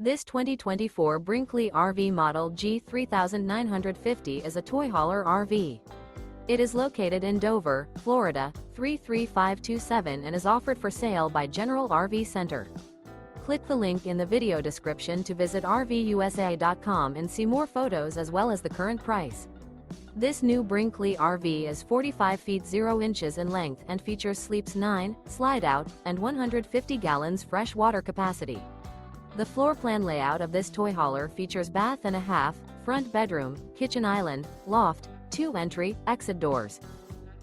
This 2024 Brinkley RV Model G 3950 is a toy hauler RV. It is located in Dover, Florida, 33527 and is offered for sale by General RV Center. Click the link in the video description to visit RVUSA.com and see more photos as well as the current price. This new Brinkley RV is 45 feet 0 inches in length and features sleeps 9, slide-out, and 150 gallons fresh water capacity. The floor plan layout of this toy hauler features bath and a half, front bedroom, kitchen island, loft, 2 entry, exit doors.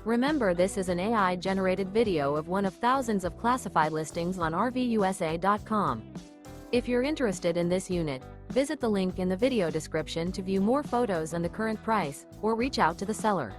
Remember, this is an AI-generated video of one of thousands of classified listings on RVUSA.com. If you're interested in this unit, visit the link in the video description to view more photos and the current price, or reach out to the seller.